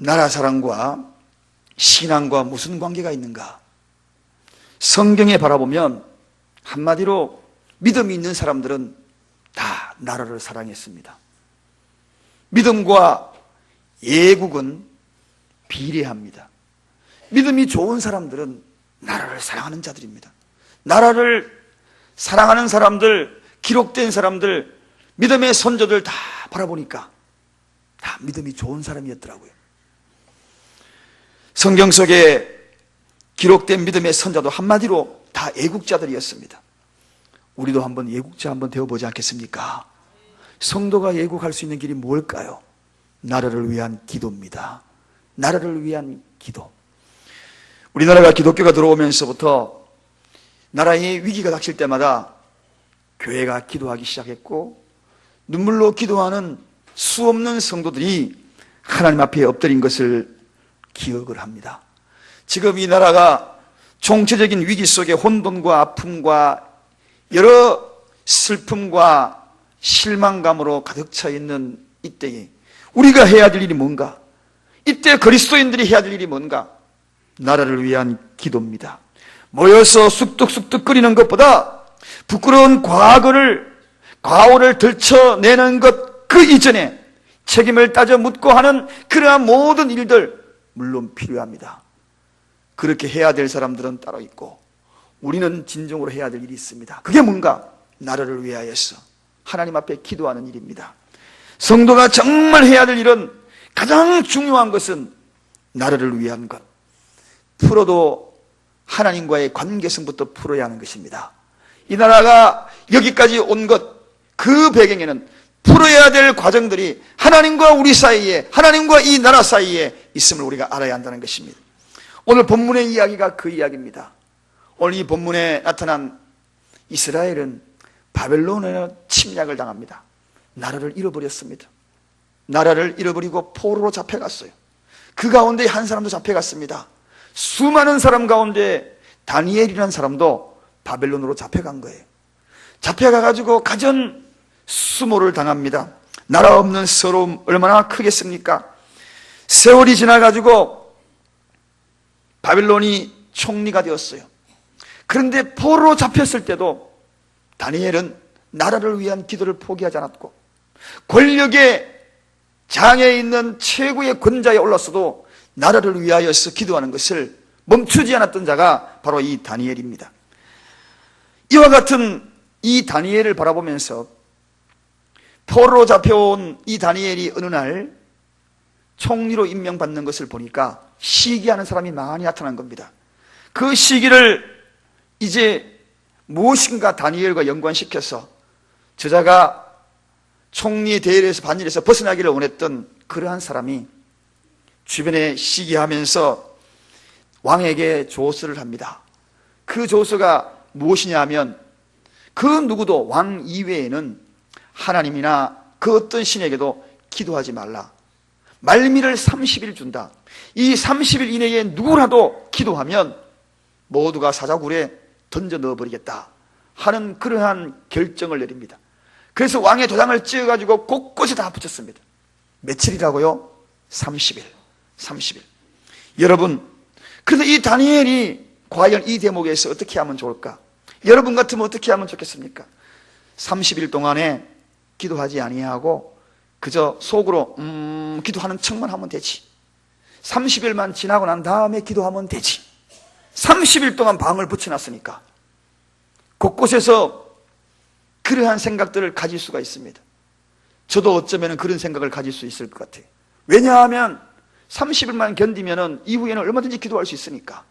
나라 사랑과 신앙과 무슨 관계가 있는가? 성경에 바라보면 한마디로 믿음이 있는 사람들은 다 나라를 사랑했습니다. 믿음과 애국은 비례합니다. 믿음이 좋은 사람들은 나라를 사랑하는 자들입니다. 나라를 사랑하는 사람들, 기록된 사람들, 믿음의 선조들 다 바라보니까 다 믿음이 좋은 사람이었더라고요. 성경 속에 기록된 믿음의 선자도 한마디로 다 애국자들이었습니다. 우리도 한번 애국자 한번 되어보지 않겠습니까? 성도가 애국할 수 있는 길이 뭘까요? 나라를 위한 기도입니다. 나라를 위한 기도. 우리나라가 기독교가 들어오면서부터 나라에 위기가 닥칠 때마다 교회가 기도하기 시작했고, 눈물로 기도하는 수없는 성도들이 하나님 앞에 엎드린 것을 기억을 합니다. 지금 이 나라가 총체적인 위기 속에 혼돈과 아픔과 여러 슬픔과 실망감으로 가득 차 있는 이때에 우리가 해야 될 일이 뭔가? 이때 그리스도인들이 해야 될 일이 뭔가? 나라를 위한 기도입니다. 모여서 쑥뚝쑥뚝 끓이는 것보다 부끄러운 과오를 들춰내는 것 그 이전에 책임을 따져 묻고 하는 그러한 모든 일들 물론 필요합니다. 그렇게 해야 될 사람들은 따로 있고 우리는 진정으로 해야 될 일이 있습니다. 그게 뭔가? 나라를 위하여서 하나님 앞에 기도하는 일입니다. 성도가 정말 해야 될 일은, 가장 중요한 것은 나라를 위한 것. 풀어도 하나님과의 관계성부터 풀어야 하는 것입니다. 이 나라가 여기까지 온 것, 그 배경에는 풀어야 될 과정들이 하나님과 우리 사이에, 하나님과 이 나라 사이에 있음을 우리가 알아야 한다는 것입니다. 오늘 본문의 이야기가 그 이야기입니다. 오늘 이 본문에 나타난 이스라엘은 바벨론의 침략을 당합니다. 나라를 잃어버렸습니다. 나라를 잃어버리고 포로로 잡혀갔어요. 그 가운데 한 사람도 잡혀갔습니다. 수많은 사람 가운데 다니엘이라는 사람도 바벨론으로 잡혀간 거예요. 잡혀가가지고 가전 수모를 당합니다. 나라 없는 서러움 얼마나 크겠습니까? 세월이 지나가지고 바벨론이 총리가 되었어요. 그런데 포로로 잡혔을 때도 다니엘은 나라를 위한 기도를 포기하지 않았고, 권력의 장에 있는 최고의 권자에 올랐어도 나라를 위하여서 기도하는 것을 멈추지 않았던 자가 바로 이 다니엘입니다. 이와 같은 이 다니엘을 바라보면서 포로로 잡혀온 이 다니엘이 어느 날 총리로 임명받는 것을 보니까 시기하는 사람이 많이 나타난 겁니다. 그 시기를 이제 무엇인가 다니엘과 연관시켜서 저자가 총리의 대열에서 반열에서 벗어나기를 원했던 그러한 사람이 주변에 시기하면서 왕에게 조서를 합니다. 그 조서가 무엇이냐 하면, 그 누구도 왕 이외에는 하나님이나 그 어떤 신에게도 기도하지 말라. 말미를 30일 준다. 이 30일 이내에 누구라도 기도하면 모두가 사자굴에 던져 넣어버리겠다 하는 그러한 결정을 내립니다. 그래서 왕의 도장을 찍어가지고 곳곳에 다 붙였습니다. 며칠이라고요? 30일. 여러분, 그래서 이 다니엘이 과연 이 대목에서 어떻게 하면 좋을까? 여러분 같으면 어떻게 하면 좋겠습니까? 30일 동안에 기도하지 아니하고 그저 속으로 기도하는 척만 하면 되지. 30일만 지나고 난 다음에 기도하면 되지. 30일 동안 방을 붙여놨으니까 곳곳에서 그러한 생각들을 가질 수가 있습니다. 저도 어쩌면 그런 생각을 가질 수 있을 것 같아요. 왜냐하면 30일만 견디면 이후에는 얼마든지 기도할 수 있으니까.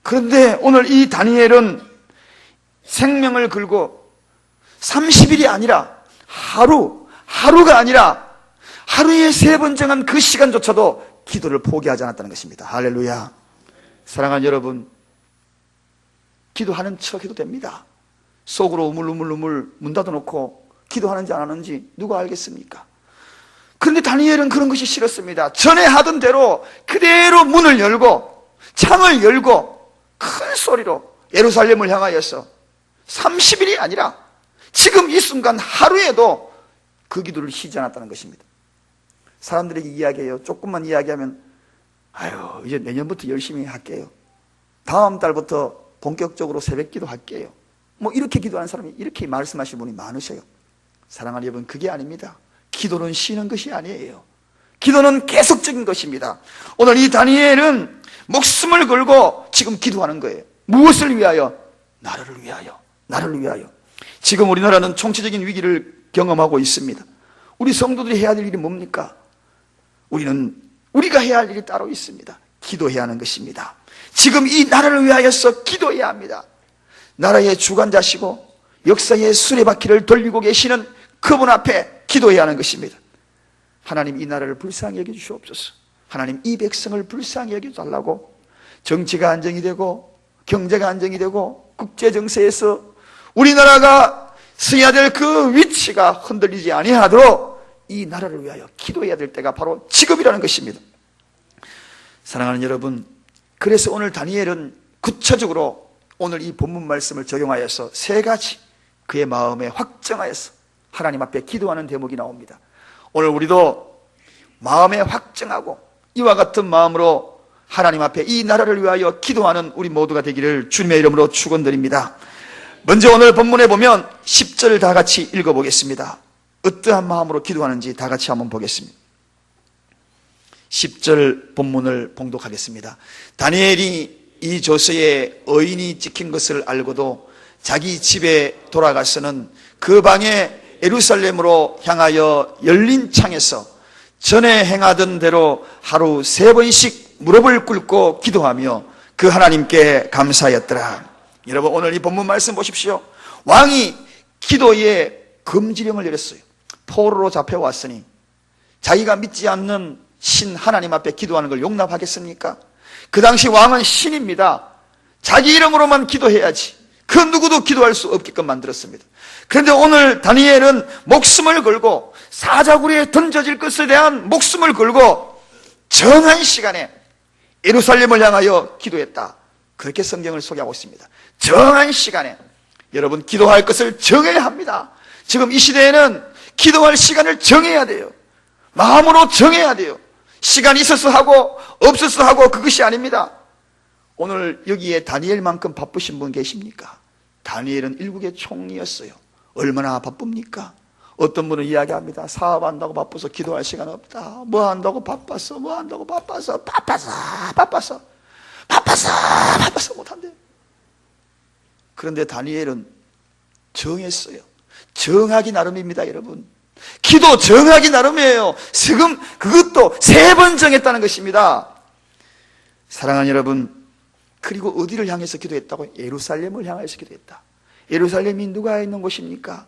그런데 오늘 이 다니엘은 생명을 걸고 30일이 아니라 하루가 아니라 하루에 3번 정한 그 시간조차도 기도를 포기하지 않았다는 것입니다. 할렐루야. 사랑하는 여러분, 기도하는 척 해도 됩니다. 속으로 우물우물 문 닫아놓고 기도하는지 안 하는지 누가 알겠습니까? 그런데 다니엘은 그런 것이 싫었습니다. 전에 하던 대로 그대로 문을 열고 창을 열고 큰 소리로 예루살렘을 향하여서 30일이 아니라 지금 이 순간 하루에도 그 기도를 쉬지 않았다는 것입니다. 사람들에게 이야기해요. 조금만 이야기하면 아유 이제 내년부터 열심히 할게요. 다음 달부터 본격적으로 새벽기도 할게요. 뭐 이렇게 기도하는 사람이 이렇게 말씀하시는 분이 많으셔요. 사랑하는 여러분, 그게 아닙니다. 기도는 쉬는 것이 아니에요. 기도는 계속적인 것입니다. 오늘 이 다니엘은 목숨을 걸고 지금 기도하는 거예요. 무엇을 위하여? 나라를 위하여. 나를 위하여. 지금 우리나라는 총체적인 위기를 경험하고 있습니다. 우리 성도들이 해야 될 일이 뭡니까? 우리가 해야 할 일이 따로 있습니다. 기도해야 하는 것입니다. 지금 이 나라를 위하여서 기도해야 합니다. 나라의 주관자시고 역사의 수레바퀴를 돌리고 계시는 그분 앞에 기도해야 하는 것입니다. 하나님 이 나라를 불쌍히 여겨주시옵소서. 하나님 이 백성을 불쌍히 여겨달라고. 정치가 안정이 되고 경제가 안정이 되고 국제정세에서 우리나라가 서야 될 그 위치가 흔들리지 아니하도록 이 나라를 위하여 기도해야 될 때가 바로 지금이라는 것입니다. 사랑하는 여러분, 그래서 오늘 다니엘은 구체적으로 오늘 이 본문 말씀을 적용하여서 세 가지 그의 마음에 확정하여서 하나님 앞에 기도하는 대목이 나옵니다. 오늘 우리도 마음에 확정하고 이와 같은 마음으로 하나님 앞에 이 나라를 위하여 기도하는 우리 모두가 되기를 주님의 이름으로 축원드립니다. 먼저 오늘 본문에 보면 10절 다 같이 읽어보겠습니다. 어떠한 마음으로 기도하는지 다 같이 한번 보겠습니다. 10절 본문을 봉독하겠습니다. 다니엘이 이 조서에 의인이 찍힌 것을 알고도 자기 집에 돌아가서는 그 방에 예루살렘으로 향하여 열린 창에서 전에 행하던 대로 하루 3번씩 무릎을 꿇고 기도하며 그 하나님께 감사하였더라. 여러분 오늘 이 본문 말씀 보십시오. 왕이 기도에 금지령을 내렸어요. 포로로 잡혀왔으니 자기가 믿지 않는 신 하나님 앞에 기도하는 걸 용납하겠습니까? 그 당시 왕은 신입니다. 자기 이름으로만 기도해야지 그 누구도 기도할 수 없게끔 만들었습니다. 그런데 오늘 다니엘은 목숨을 걸고 사자굴에 던져질 것에 대한 목숨을 걸고 정한 시간에 예루살렘을 향하여 기도했다. 그렇게 성경을 소개하고 있습니다. 정한 시간에. 여러분 기도할 것을 정해야 합니다. 지금 이 시대에는 기도할 시간을 정해야 돼요. 마음으로 정해야 돼요. 시간이 있어서 하고 없어서 하고 그것이 아닙니다. 오늘 여기에 다니엘만큼 바쁘신 분 계십니까? 다니엘은 일국의 총리였어요. 얼마나 바쁩니까? 어떤 분은 이야기합니다. 사업한다고 바빠서 기도할 시간 없다. 뭐 한다고 바빠서 못한대. 그런데 다니엘은 정했어요. 정하기 나름입니다, 여러분. 기도 정하기 나름이에요. 지금 그것도 3번 정했다는 것입니다. 사랑하는 여러분, 그리고 어디를 향해서 기도했다고요? 예루살렘을 향해서 기도했다. 예루살렘이 누가 있는 곳입니까?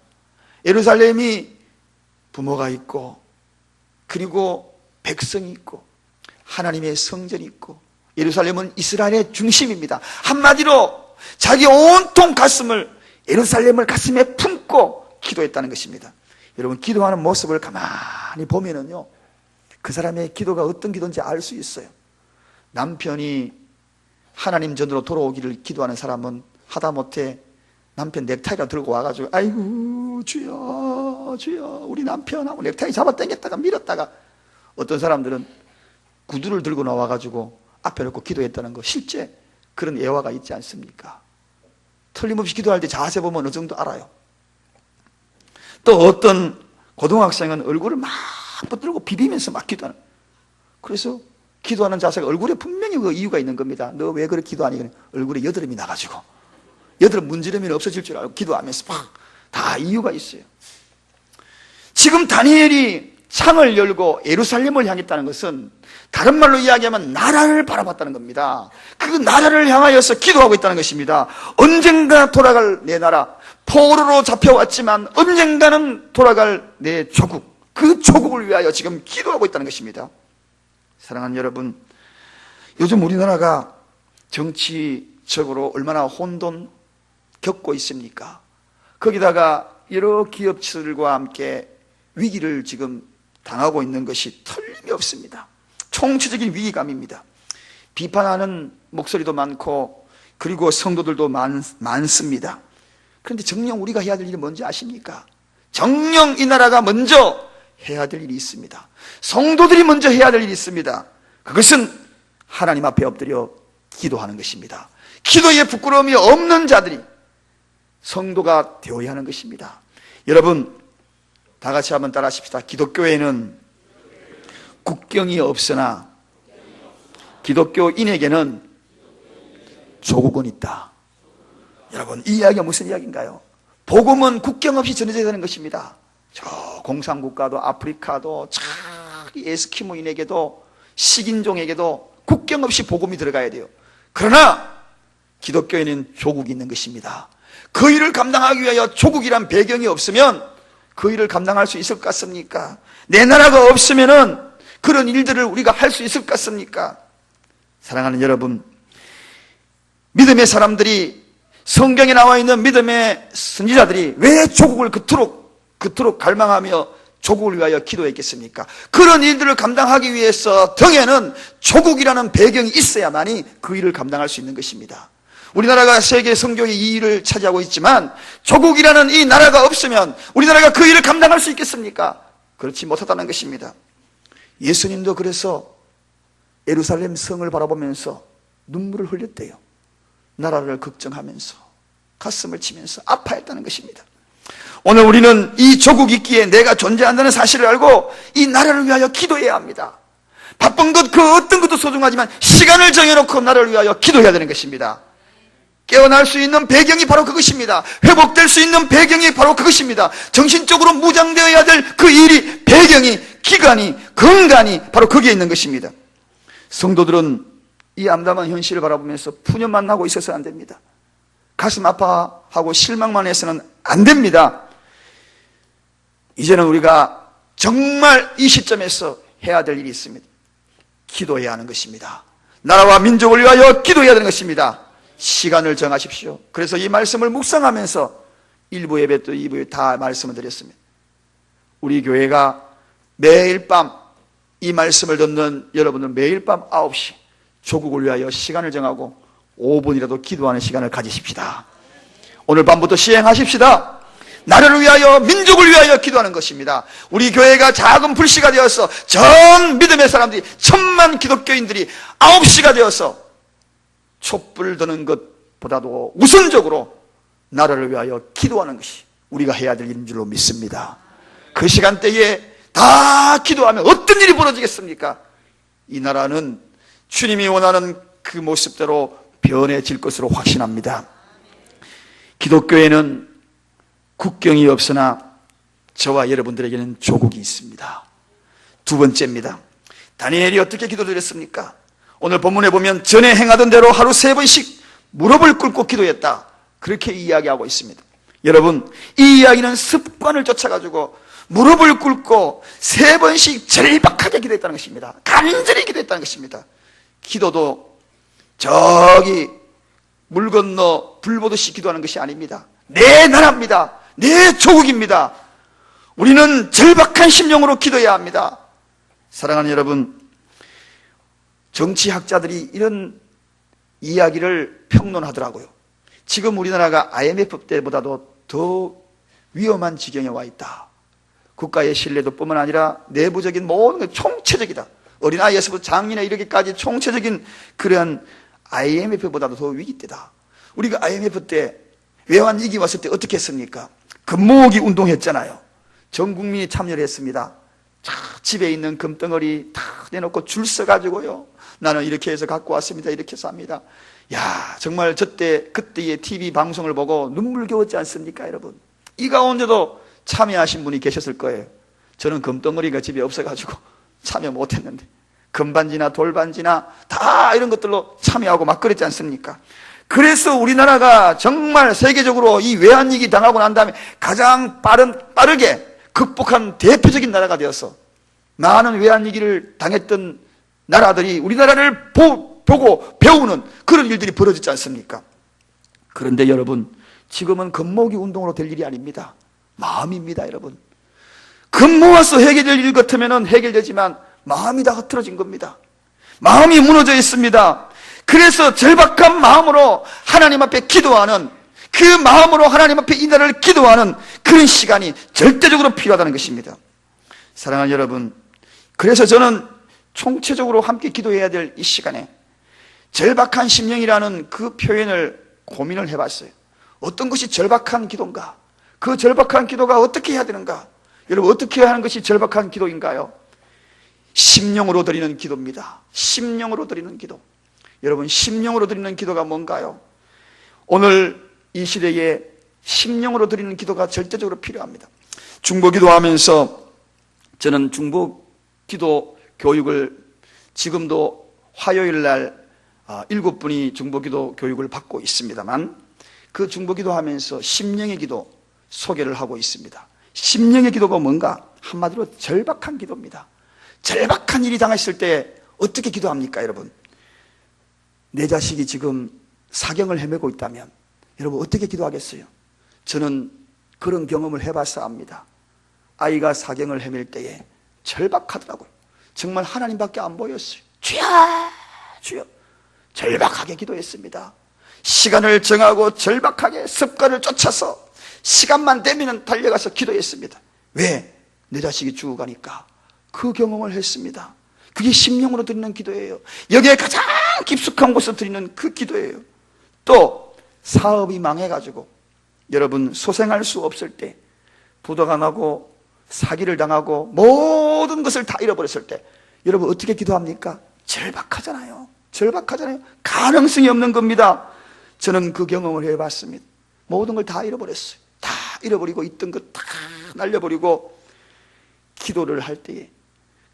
예루살렘이 부모가 있고 그리고 백성이 있고 하나님의 성전이 있고 예루살렘은 이스라엘의 중심입니다. 한마디로 자기 온통 가슴을 예루살렘을 가슴에 품고 기도했다는 것입니다. 여러분 기도하는 모습을 가만히 보면은요 그 사람의 기도가 어떤 기도인지 알 수 있어요. 남편이 하나님 전으로 돌아오기를 기도하는 사람은 하다못해 남편 넥타이라 들고 와가지고 아이고 주여 우리 남편하고 넥타이 잡아 당겼다가 밀었다가 어떤 사람들은 구두를 들고 나와가지고 앞에 놓고 기도했다는 거 실제 그런 예화가 있지 않습니까? 틀림없이 기도할 때 자세 보면 어느 정도 알아요. 또 어떤 고등학생은 얼굴을 막 붙들고 비비면서 막 기도하는. 그래서 기도하는 자세가 얼굴에 분명히 그 이유가 있는 겁니다. 너 왜 그렇게 기도하니? 얼굴에 여드름이 나가지고 여드름 문지르면 없어질 줄 알고 기도하면서 막 다 이유가 있어요. 지금 다니엘이 창을 열고 예루살렘을 향했다는 것은 다른 말로 이야기하면 나라를 바라봤다는 겁니다. 그 나라를 향하여서 기도하고 있다는 것입니다. 언젠가 돌아갈 내 나라, 포로로 잡혀왔지만 언젠가는 돌아갈 내 조국, 그 조국을 위하여 지금 기도하고 있다는 것입니다. 사랑하는 여러분, 요즘 우리나라가 정치적으로 얼마나 혼돈 겪고 있습니까? 거기다가 여러 기업들과 함께 위기를 지금 당하고 있는 것이 틀림이 없습니다. 총체적인 위기감입니다. 비판하는 목소리도 많고 그리고 성도들도 많습니다. 그런데 정녕 우리가 해야 될 일이 뭔지 아십니까? 정녕 이 나라가 먼저 해야 될 일이 있습니다. 성도들이 먼저 해야 될 일이 있습니다. 그것은 하나님 앞에 엎드려 기도하는 것입니다. 기도에 부끄러움이 없는 자들이 성도가 되어야 하는 것입니다. 여러분, 다 같이 한번 따라하십시다. 기독교에는 국경이 없으나 기독교인에게는 조국은 있다. 여러분, 이 이야기가 무슨 이야기인가요? 복음은 국경 없이 전해져야 되는 것입니다. 저 공산국가도 아프리카도 에스키모인에게도 식인종에게도 국경 없이 복음이 들어가야 돼요. 그러나 기독교에는 조국이 있는 것입니다. 그 일을 감당하기 위하여 조국이란 배경이 없으면 그 일을 감당할 수 있을 것 같습니까? 내 나라가 없으면은 그런 일들을 우리가 할 수 있을 것 같습니까? 사랑하는 여러분, 믿음의 사람들이, 성경에 나와 있는 믿음의 선지자들이 왜 조국을 그토록 갈망하며 조국을 위하여 기도했겠습니까? 그런 일들을 감당하기 위해서 등에는 조국이라는 배경이 있어야만이 그 일을 감당할 수 있는 것입니다. 우리나라가 세계 선교의 2위를 차지하고 있지만 조국이라는 이 나라가 없으면 우리나라가 그 일을 감당할 수 있겠습니까? 그렇지 못하다는 것입니다. 예수님도 그래서 예루살렘 성을 바라보면서 눈물을 흘렸대요. 나라를 걱정하면서 가슴을 치면서 아파했다는 것입니다. 오늘 우리는 이 조국이 있기에 내가 존재한다는 사실을 알고 이 나라를 위하여 기도해야 합니다. 바쁜 것 그 어떤 것도 소중하지만 시간을 정해놓고 나라를 위하여 기도해야 되는 것입니다. 깨어날 수 있는 배경이 바로 그것입니다. 회복될 수 있는 배경이 바로 그것입니다. 정신적으로 무장되어야 될 그 일이, 배경이, 기간이, 건강이 바로 거기에 있는 것입니다. 성도들은 이 암담한 현실을 바라보면서 푸념만 하고 있어서는 안 됩니다. 가슴 아파하고 실망만 해서는 안 됩니다. 이제는 우리가 정말 이 시점에서 해야 될 일이 있습니다. 기도해야 하는 것입니다. 나라와 민족을 위하여 기도해야 되는 것입니다. 시간을 정하십시오. 그래서 이 말씀을 묵상하면서 1부 예배 또 2부 예배 다 말씀을 드렸습니다. 우리 교회가 매일 밤 이 말씀을 듣는 여러분은 매일 밤 9시 조국을 위하여 시간을 정하고 5분이라도 기도하는 시간을 가지십시다. 오늘 밤부터 시행하십시다. 나라를 위하여, 민족을 위하여 기도하는 것입니다. 우리 교회가 작은 불씨가 되어서 전 믿음의 사람들이, 1000만 기독교인들이 9시가 되어서 촛불 드는 것보다도 우선적으로 나라를 위하여 기도하는 것이 우리가 해야 될 일인 줄로 믿습니다. 그 시간대에 다 기도하면 어떤 일이 벌어지겠습니까? 이 나라는 주님이 원하는 그 모습대로 변해질 것으로 확신합니다. 기독교에는 국경이 없으나 저와 여러분들에게는 조국이 있습니다. 두 번째입니다. 다니엘이 어떻게 기도드렸습니까? 오늘 본문에 보면 전에 행하던 대로 하루 3번씩 무릎을 꿇고 기도했다, 그렇게 이야기하고 있습니다. 여러분, 이 이야기는 습관을 쫓아가지고 무릎을 꿇고 3번씩 절박하게 기도했다는 것입니다. 간절히 기도했다는 것입니다. 기도도 저기 물 건너 불 보듯이 기도하는 것이 아닙니다. 내 나라입니다. 내 조국입니다. 우리는 절박한 심령으로 기도해야 합니다. 사랑하는 여러분, 정치학자들이 이런 이야기를 평론하더라고요. 지금 우리나라가 IMF 때보다도 더 위험한 지경에 와 있다. 국가의 신뢰도 뿐만 아니라 내부적인 모든 게 총체적이다. 어린아이에서부터 장년에 이르기까지 총체적인 그런 IMF보다도 더 위기 때다. 우리가 IMF 때 외환위기 왔을 때 어떻게 했습니까? 금모으기 운동했잖아요. 전 국민이 참여를 했습니다. 집에 있는 금덩어리 다 내놓고 줄 서가지고요, 나는 이렇게 해서 갖고 왔습니다, 이렇게 해서 합니다. 야, 정말 그때의 TV 방송을 보고 눈물겨웠지 않습니까, 여러분? 이 가운데도 참여하신 분이 계셨을 거예요. 저는 금덩어리가 집에 없어가지고 참여 못했는데, 금반지나 돌반지나 다 이런 것들로 참여하고 막 그랬지 않습니까? 그래서 우리나라가 정말 세계적으로 이 외환위기 당하고 난 다음에 가장 빠르게 극복한 대표적인 나라가 되어서 많은 외환위기를 당했던 나라들이 우리나라를 보고 배우는 그런 일들이 벌어졌지 않습니까? 그런데 여러분, 지금은 금모으기 운동으로 될 일이 아닙니다. 마음입니다, 여러분. 금 모아서 해결될 일 같으면 해결되지만 마음이 다 흐트러진 겁니다. 마음이 무너져 있습니다. 그래서 절박한 마음으로 하나님 앞에 기도하는, 그 마음으로 하나님 앞에 이 나라를 기도하는 그런 시간이 절대적으로 필요하다는 것입니다. 사랑하는 여러분, 그래서 저는 총체적으로 함께 기도해야 될 이 시간에 절박한 심령이라는 그 표현을 고민을 해봤어요. 어떤 것이 절박한 기도인가? 그 절박한 기도가 어떻게 해야 되는가? 여러분, 어떻게 하는 것이 절박한 기도인가요? 심령으로 드리는 기도입니다. 심령으로 드리는 기도. 여러분, 심령으로 드리는 기도가 뭔가요? 오늘 이 시대에 심령으로 드리는 기도가 절대적으로 필요합니다. 중보기도 하면서 저는 중보기도 교육을 지금도 화요일 날 7분이 중보기도 교육을 받고 있습니다만, 그 중보기도 하면서 심령의 기도 소개를 하고 있습니다. 심령의 기도가 뭔가? 한마디로 절박한 기도입니다. 절박한 일이 당했을 때 어떻게 기도합니까, 여러분? 내 자식이 지금 사경을 헤매고 있다면 여러분 어떻게 기도하겠어요? 저는 그런 경험을 해봐서 압니다. 아이가 사경을 헤맬 때에 절박하더라고요. 정말 하나님밖에 안 보였어요. 주여, 주여. 절박하게 기도했습니다. 시간을 정하고 절박하게 습관을 쫓아서 시간만 되면 달려가서 기도했습니다. 왜? 내 자식이 죽어가니까. 그 경험을 했습니다. 그게 심령으로 드리는 기도예요. 여기에 가장 깊숙한 곳에서 드리는 그 기도예요. 또 사업이 망해가지고 여러분 소생할 수 없을 때, 부도가 나고 사기를 당하고 모든 것을 다 잃어버렸을 때 여러분 어떻게 기도합니까? 절박하잖아요. 절박하잖아요. 가능성이 없는 겁니다. 저는 그 경험을 해봤습니다. 모든 걸 다 잃어버렸어요. 다 잃어버리고 있던 것 다 날려버리고 기도를 할 때에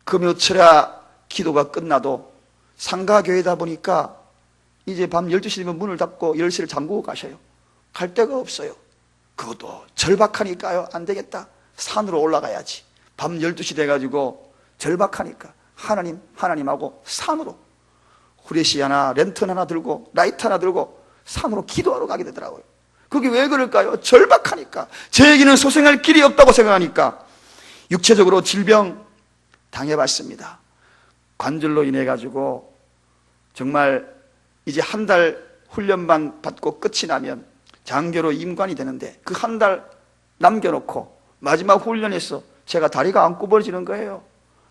금요철야 기도가 끝나도 상가교회다 보니까 이제 밤 12시 되면 문을 닫고 열쇠를 잠그고 가셔요. 갈 데가 없어요. 그것도 절박하니까요. 안 되겠다. 산으로 올라가야지. 밤 12시 돼가지고 절박하니까 하나님하고 산으로 후레쉬 하나, 랜턴 하나 들고 라이트 하나 들고 산으로 기도하러 가게 되더라고요. 그게 왜 그럴까요? 절박하니까. 저에게는 소생할 길이 없다고 생각하니까. 육체적으로 질병 당해봤습니다. 관절로 인해 가지고 정말 이제 한 달 훈련만 받고 끝이 나면 장교로 임관이 되는데 그 한 달 남겨놓고 마지막 훈련에서 제가 다리가 안 구부러지는 거예요.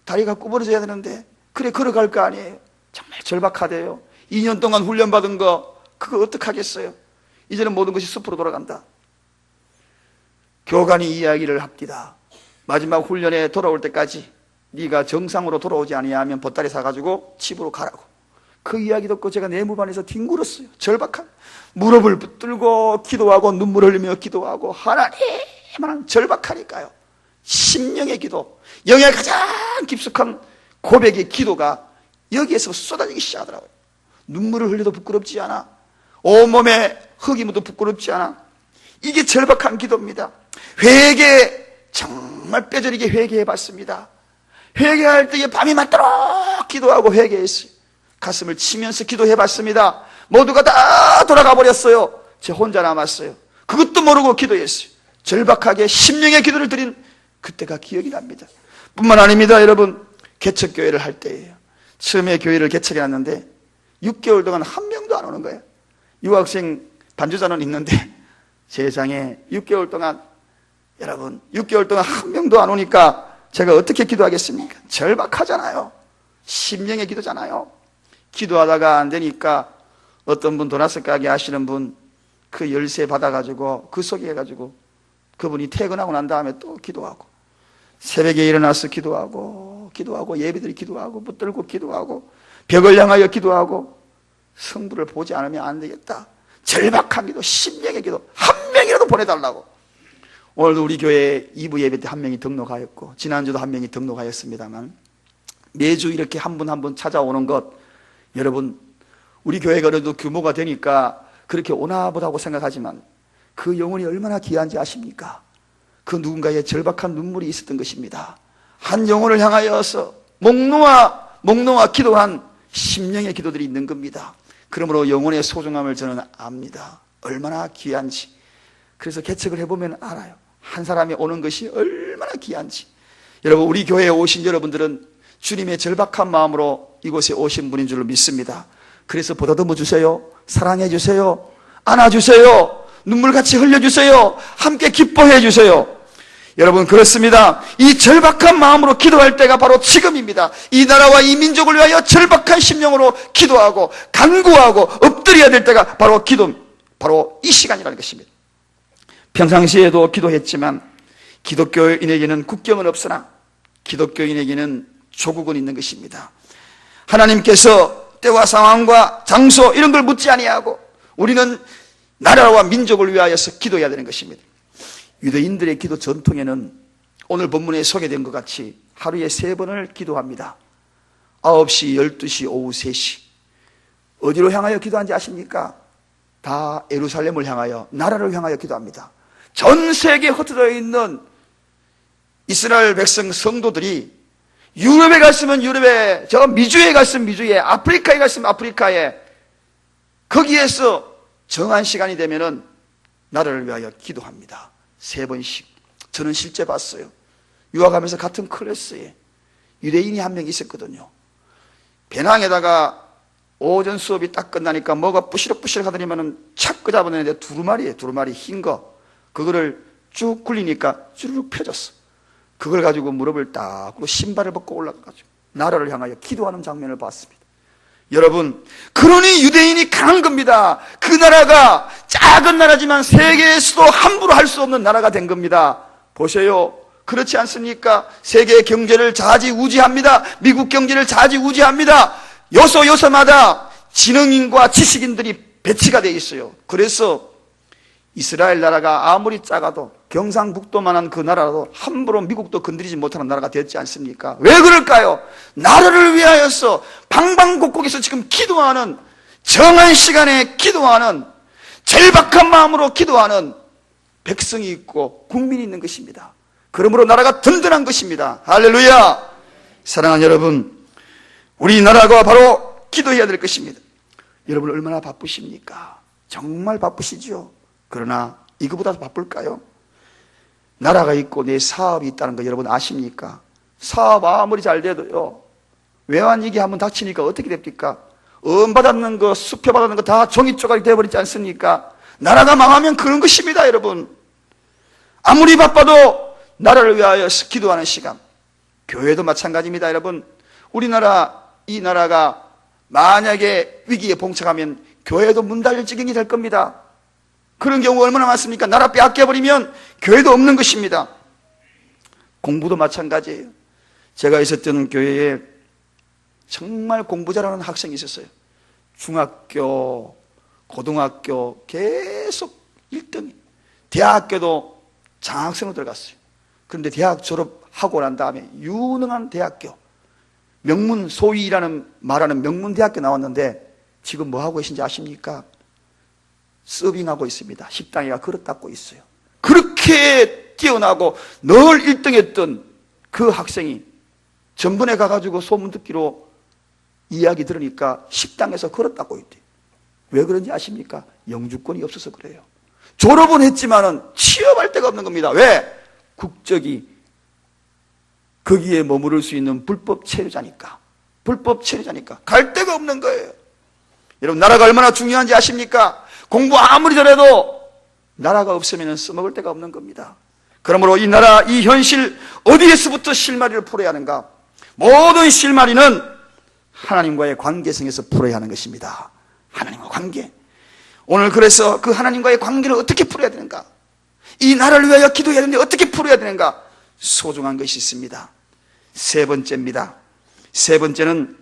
다리가 구부러져야 되는데 그래 걸어갈 거 아니에요. 정말 절박하대요. 2년 동안 훈련받은 거 그거 어떡하겠어요. 이제는 모든 것이 숲으로 돌아간다. 교관이 이야기를 합디다. 마지막 훈련에 돌아올 때까지 네가 정상으로 돌아오지 아니하면 보따리 사가지고 집으로 가라고. 그 이야기 듣고 제가 내무반에서 뒹굴었어요. 절박한 무릎을 붙들고 기도하고 눈물 흘리며 기도하고 하나님만 절박하니까요. 심령의 기도, 영의 가장 깊숙한 고백의 기도가 여기에서 쏟아지기 시작하더라고요. 눈물을 흘려도 부끄럽지 않아. 온몸에 흙이 묻어도 부끄럽지 않아. 이게 절박한 기도입니다. 회개, 정말 뼈저리게 회개해봤습니다. 회개할 때에 밤이 맞도록 기도하고 회개했어요. 가슴을 치면서 기도해봤습니다. 모두가 다 돌아가 버렸어요. 저 혼자 남았어요. 그것도 모르고 기도했어요. 절박하게 심령의 기도를 드린 그때가 기억이 납니다. 뿐만 아닙니다. 여러분, 개척교회를 할 때예요. 처음에 교회를 개척해놨는데 6개월 동안 한 명도 안 오는 거예요. 유학생 반주자는 있는데 세상에 6개월 동안, 여러분 6개월 동안 한 명도 안 오니까 제가 어떻게 기도하겠습니까? 절박하잖아요. 심령의 기도잖아요. 기도하다가 안 되니까 어떤 분 도나스 가게 하시는 분 그 열쇠 받아가지고 그 속에 해가지고 그분이 퇴근하고 난 다음에 또 기도하고, 새벽에 일어나서 기도하고 예배드리 기도하고 붙들고 기도하고 벽을 향하여 기도하고, 성부를 보지 않으면 안 되겠다. 절박한 기도, 심령의 기도 한 명이라도 보내달라고. 오늘도 우리 교회 2부 예배 때 한 명이 등록하였고 지난주도 한 명이 등록하였습니다만, 매주 이렇게 한 분 한 분 찾아오는 것, 여러분 우리 교회가 그래도 규모가 되니까 그렇게 오나보다고 생각하지만 그 영혼이 얼마나 귀한지 아십니까? 그 누군가의 절박한 눈물이 있었던 것입니다. 한 영혼을 향하여서 목 놓아 기도한 심령의 기도들이 있는 겁니다. 그러므로 영혼의 소중함을 저는 압니다. 얼마나 귀한지. 그래서 개척을 해보면 알아요. 한 사람이 오는 것이 얼마나 귀한지. 여러분, 우리 교회에 오신 여러분들은 주님의 절박한 마음으로 이곳에 오신 분인 줄 믿습니다. 그래서 보다듬어 주세요. 사랑해 주세요. 안아주세요. 눈물같이 흘려주세요. 함께 기뻐해 주세요. 여러분, 그렇습니다. 이 절박한 마음으로 기도할 때가 바로 지금입니다. 이 나라와 이 민족을 위하여 절박한 심령으로 기도하고 간구하고 엎드려야 될 때가 바로 바로 이 시간이라는 것입니다. 평상시에도 기도했지만 기독교인에게는 국경은 없으나 기독교인에게는 조국은 있는 것입니다. 하나님께서 때와 상황과 장소 이런 걸 묻지 아니하고 우리는 나라와 민족을 위하여서 기도해야 되는 것입니다. 유대인들의 기도 전통에는 오늘 본문에 소개된 것 같이 하루에 3번을 기도합니다. 9시, 12시, 오후 3시. 어디로 향하여 기도하는지 아십니까? 다 예루살렘을 향하여, 나라를 향하여 기도합니다. 전 세계에 흩어져 있는 이스라엘 백성 성도들이 유럽에 갔으면 유럽에, 저 미주에 갔으면 미주에, 아프리카에 갔으면 아프리카에, 거기에서 정한 시간이 되면은 나라를 위하여 기도합니다. 3번씩. 저는 실제 봤어요. 유학하면서 같은 클래스에 유대인이 한 명 있었거든요. 배낭에다가 오전 수업이 딱 끝나니까 뭐가 부시럭부시럭 하더니만은 착 끄잡아내는데 두루마리 흰 거. 그거를 쭉 굴리니까 쭈르륵 펴졌어. 그걸 가지고 무릎을 딱 꿇고 신발을 벗고 올라가가지고 나라를 향하여 기도하는 장면을 봤습니다. 여러분, 그러니 유대인이 강한 겁니다. 그 나라가 작은 나라지만 세계에서도 함부로 할 수 없는 나라가 된 겁니다. 보세요. 그렇지 않습니까? 세계 경제를 좌지우지합니다. 미국 경제를 좌지우지합니다. 요소마다 지능인과 지식인들이 배치가 되어 있어요. 그래서 이스라엘 나라가 아무리 작아도 경상북도만한 그 나라라도 함부로 미국도 건드리지 못하는 나라가 되었지 않습니까? 왜 그럴까요? 나라를 위하여서 방방곡곡에서 지금 기도하는, 정한 시간에 기도하는, 절박한 마음으로 기도하는 백성이 있고 국민이 있는 것입니다. 그러므로 나라가 든든한 것입니다. 할렐루야. 사랑하는 여러분, 우리나라가 바로 기도해야 될 것입니다. 여러분 얼마나 바쁘십니까? 정말 바쁘시죠? 그러나 이거보다 더 바쁠까요? 나라가 있고 내 사업이 있다는 거 여러분 아십니까? 사업 아무리 잘 돼도요, 외환위기 한번 닥치니까 어떻게 됩니까? 받았는 거, 수표 받았는 거 다 종이 조각이 되어버리지 않습니까? 나라가 망하면 그런 것입니다. 여러분, 아무리 바빠도 나라를 위하여 기도하는 시간. 교회도 마찬가지입니다. 여러분, 우리나라, 이 나라가 만약에 위기에 봉착하면 교회도 문 닫을 지경이 될 겁니다. 그런 경우가 얼마나 많습니까? 나라 빼앗겨버리면 교회도 없는 것입니다. 공부도 마찬가지예요. 제가 있었던 교회에 정말 공부 잘하는 학생이 있었어요. 중학교, 고등학교 계속 1등. 대학교도 장학생으로 들어갔어요. 그런데 대학 졸업하고 난 다음에 유능한 대학교, 명문, 소위 말하는 명문 대학교 나왔는데 지금 뭐 하고 계신지 아십니까? 서빙하고 있습니다. 식당에 가 그릇 닦고 있어요. 그렇게 뛰어나고 늘 1등했던 그 학생이 전번에 가가지고 소문 듣기로 이야기 들으니까 식당에서 그릇 닦고 있대요. 왜 그런지 아십니까? 영주권이 없어서 그래요. 졸업은 했지만은 취업할 데가 없는 겁니다. 왜? 국적이 거기에 머무를 수 있는 불법 체류자니까. 갈 데가 없는 거예요. 여러분, 나라가 얼마나 중요한지 아십니까? 공부 아무리 잘해도 나라가 없으면 써먹을 데가 없는 겁니다. 그러므로 이 나라, 이 현실 어디에서부터 실마리를 풀어야 하는가? 모든 실마리는 하나님과의 관계성에서 풀어야 하는 것입니다. 하나님과 관계. 오늘 그래서 그 하나님과의 관계를 어떻게 풀어야 되는가? 이 나라를 위하여 기도해야 되는데 어떻게 풀어야 되는가? 소중한 것이 있습니다. 3번째입니다. 3번째는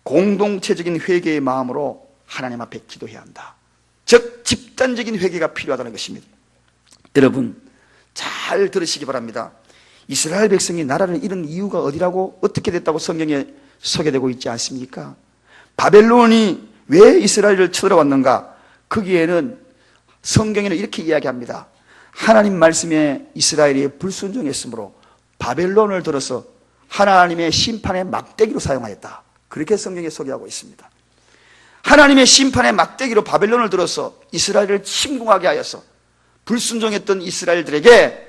공동체적인 회개의 마음으로 하나님 앞에 기도해야 한다. 즉 집단적인 회개가 필요하다는 것입니다. 여러분 잘 들으시기 바랍니다. 이스라엘 백성이 나라를 잃은 이유가 어떻게 됐다고 성경에 소개되고 있지 않습니까? 바벨론이 왜 이스라엘을 쳐들어왔는가? 거기에는 성경에는 이렇게 이야기합니다. 하나님 말씀에 이스라엘이 불순종했으므로 바벨론을 들어서 하나님의 심판의 막대기로 사용하였다. 그렇게 성경에 소개하고 있습니다. 하나님의 심판의 막대기로 바벨론을 들어서 이스라엘을 침공하게 하여서 불순종했던 이스라엘들에게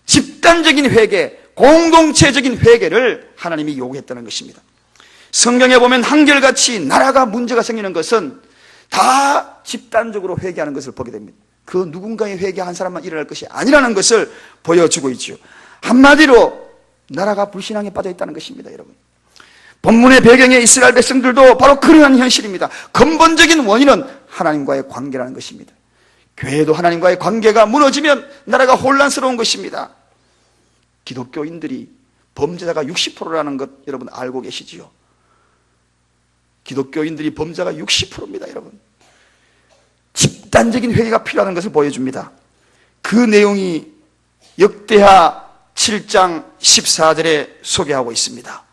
집단적인 회개, 공동체적인 회개를 하나님이 요구했다는 것입니다. 성경에 보면 한결같이 나라가 문제가 생기는 것은 다 집단적으로 회개하는 것을 보게 됩니다. 그 누군가의 회개 한 사람만 일어날 것이 아니라는 것을 보여주고 있죠. 한마디로 나라가 불신앙에 빠져 있다는 것입니다, 여러분. 본문의 배경에 이스라엘 백성들도 바로 그러한 현실입니다. 근본적인 원인은 하나님과의 관계라는 것입니다. 교회도 하나님과의 관계가 무너지면 나라가 혼란스러운 것입니다. 기독교인들이 범죄자가 60%라는 것 여러분 알고 계시지요? 기독교인들이 범죄자가 60%입니다, 여러분. 집단적인 회개가 필요하다는 것을 보여줍니다. 그 내용이 역대하 7장 14절에 소개하고 있습니다.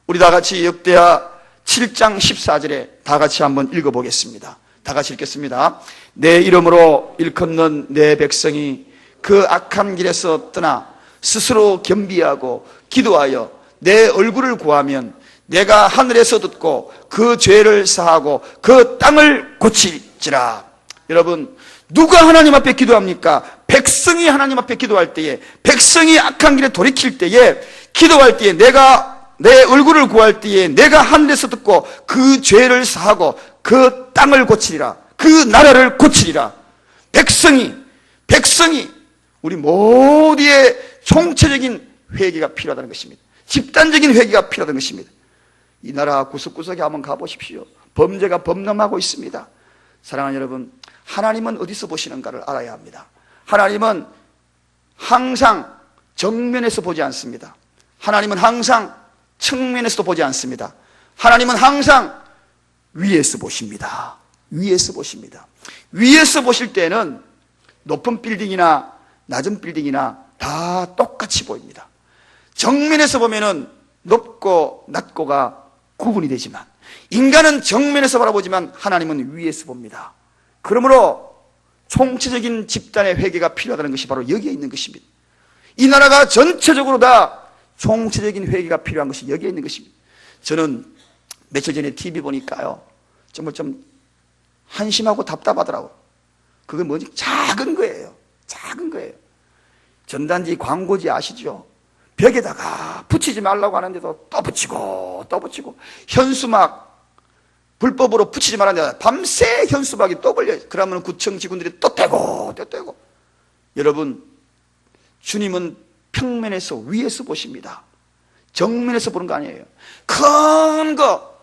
우리 다 같이 역대하 7장 14절에 다 같이 한번 읽어보겠습니다. 다 같이 읽겠습니다. 내 이름으로 일컫는 내 백성이 그 악한 길에서 떠나 스스로 겸비하고 기도하여 내 얼굴을 구하면 내가 하늘에서 듣고 그 죄를 사하고 그 땅을 고칠지라. 여러분, 누가 하나님 앞에 기도합니까? 백성이 하나님 앞에 기도할 때에, 백성이 악한 길에 돌이킬 때에, 기도할 때에, 내가 내 얼굴을 구할 때에 내가 하늘에서 듣고 그 죄를 사하고 그 땅을 고치리라. 그 나라를 고치리라. 백성이 우리 모두의 총체적인 회개가 필요하다는 것입니다. 집단적인 회개가 필요하다는 것입니다. 이 나라 구석구석에 한번 가보십시오. 범죄가 범람하고 있습니다. 사랑하는 여러분, 하나님은 어디서 보시는가를 알아야 합니다. 하나님은 항상 정면에서 보지 않습니다. 하나님은 항상 측면에서도 보지 않습니다. 하나님은 항상 위에서 보십니다. 위에서 보십니다. 위에서 보실 때는 높은 빌딩이나 낮은 빌딩이나 다 똑같이 보입니다. 정면에서 보면은 높고 낮고가 구분이 되지만, 인간은 정면에서 바라보지만 하나님은 위에서 봅니다. 그러므로 총체적인 집단의 회개가 필요하다는 것이 바로 여기에 있는 것입니다. 이 나라가 전체적으로 다 총체적인 회개가 필요한 것이 여기에 있는 것입니다. 저는 며칠 전에 TV 보니까요, 정말 좀 한심하고 답답하더라고요. 그게 뭐지? 작은 거예요. 작은 거예요. 전단지 광고지 아시죠? 벽에다가 붙이지 말라고 하는데도 또 붙이고 또 붙이고, 현수막 불법으로 붙이지 말라는데 밤새 현수막이 또 걸려요. 그러면 구청 직원들이 또 떼고 또 떼고. 여러분, 주님은 평면에서 위에서 보십니다. 정면에서 보는 거 아니에요. 큰 거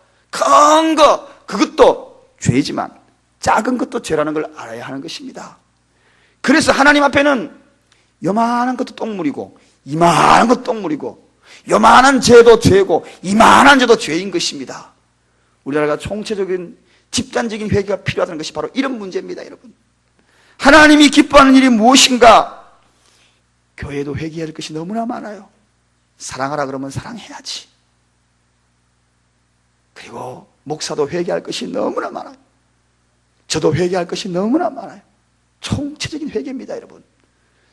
그것도 죄지만 작은 것도 죄라는 걸 알아야 하는 것입니다. 그래서 하나님 앞에는 요만한 것도 똥물이고 이만한 것도 똥물이고, 요만한 죄도 죄고 이만한 죄도 죄인 것입니다. 우리나라가 총체적인 집단적인 회개가 필요하다는 것이 바로 이런 문제입니다, 여러분. 하나님이 기뻐하는 일이 무엇인가? 교회도 회개할 것이 너무나 많아요. 사랑하라 그러면 사랑해야지. 그리고 목사도 회개할 것이 너무나 많아요. 저도 회개할 것이 너무나 많아요. 총체적인 회개입니다, 여러분.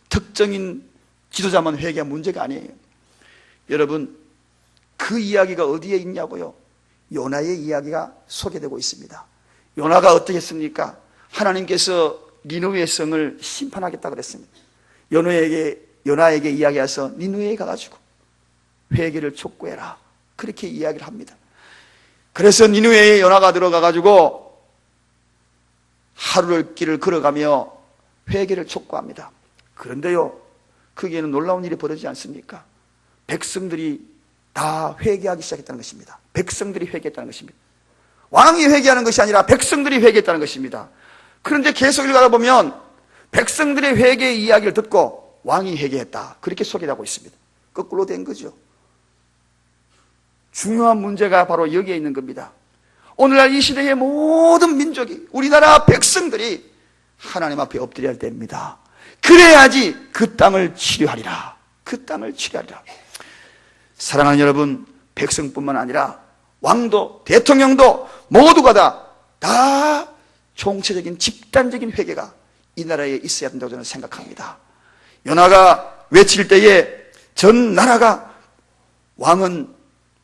특정인 지도자만 회개한 문제가 아니에요. 여러분, 그 이야기가 어디에 있냐고요? 요나의 이야기가 소개되고 있습니다. 요나가 어떻게 했습니까? 하나님께서 니느웨 성을 심판하겠다 그랬습니다. 요나에게 이야기해서 니느웨에 가가지고 회개를 촉구해라, 그렇게 이야기를 합니다. 그래서 니느웨에 요나가 들어가가지고 하루를 길을 걸어가며 회개를 촉구합니다. 그런데요, 거기에는 놀라운 일이 벌어지지 않습니까? 백성들이 다 회개하기 시작했다는 것입니다. 백성들이 회개했다는 것입니다. 왕이 회개하는 것이 아니라 백성들이 회개했다는 것입니다. 그런데 계속 읽어가다 보면 백성들의 회개의 이야기를 듣고 왕이 회개했다, 그렇게 소개하고 있습니다. 거꾸로 된 거죠. 중요한 문제가 바로 여기에 있는 겁니다. 오늘날 이 시대의 모든 민족이, 우리나라 백성들이 하나님 앞에 엎드려야 됩니다. 그래야지 그 땅을 치료하리라. 그 땅을 치료하리라. 사랑하는 여러분, 백성뿐만 아니라 왕도 대통령도 모두가 다 총체적인 집단적인 회개가 이 나라에 있어야 된다고 저는 생각합니다. 요나가 외칠 때에 전 나라가, 왕은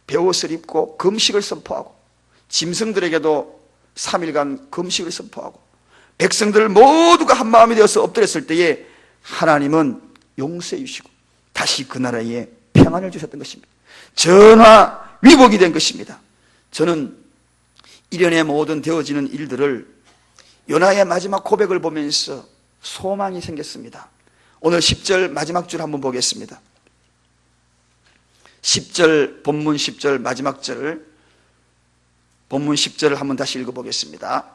베옷을 입고 금식을 선포하고 짐승들에게도 3일간 금식을 선포하고 백성들 모두가 한 마음이 되어서 엎드렸을 때에 하나님은 용서해 주시고 다시 그 나라에 평안을 주셨던 것입니다. 전화 위복이 된 것입니다. 저는 이련의 모든 되어지는 일들을 요나의 마지막 고백을 보면서 소망이 생겼습니다. 오늘 10절 마지막 줄 한번 보겠습니다. 10절, 본문 10절 마지막 절, 본문 10절을 한번 다시 읽어보겠습니다.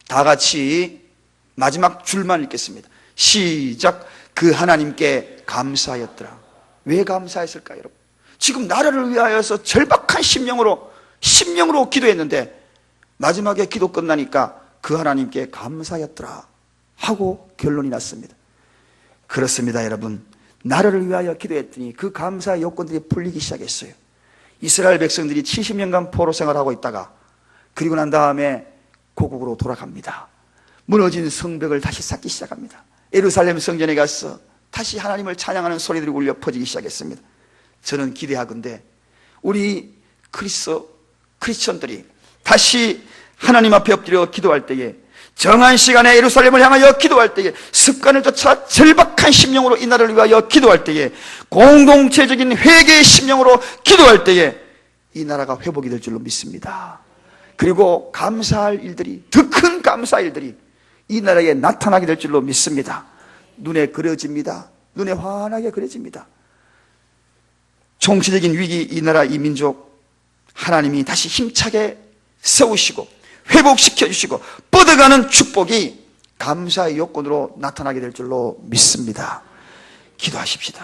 다 같이 마지막 줄만 읽겠습니다. 시작. 그 하나님께 감사하였더라. 왜 감사했을까요, 여러분? 지금 나라를 위하여서 절박한 심령으로 기도했는데 마지막에 기도 끝나니까 그 하나님께 감사하였더라 하고 결론이 났습니다. 그렇습니다, 여러분. 나라를 위하여 기도했더니 그 감사의 요건들이 풀리기 시작했어요. 이스라엘 백성들이 70년간 포로 생활하고 있다가 그리고 난 다음에 고국으로 돌아갑니다. 무너진 성벽을 다시 쌓기 시작합니다. 예루살렘 성전에 가서 다시 하나님을 찬양하는 소리들이 울려 퍼지기 시작했습니다. 저는 기대하건대 우리 크리스천들이 다시 하나님 앞에 엎드려 기도할 때에, 정한 시간에 예루살렘을 향하여 기도할 때에, 습관을 쫓아 절박한 심령으로 이 나라를 위하여 기도할 때에, 공동체적인 회개의 심령으로 기도할 때에 이 나라가 회복이 될 줄로 믿습니다. 그리고 감사할 일들이, 더 큰 감사 일들이 이 나라에 나타나게 될 줄로 믿습니다. 눈에 그려집니다. 눈에 환하게 그려집니다. 정치적인 위기, 이 나라, 이 민족 하나님이 다시 힘차게 세우시고 회복시켜 주시고 뻗어가는 축복이 감사의 요건으로 나타나게 될 줄로 믿습니다. 기도하십시다.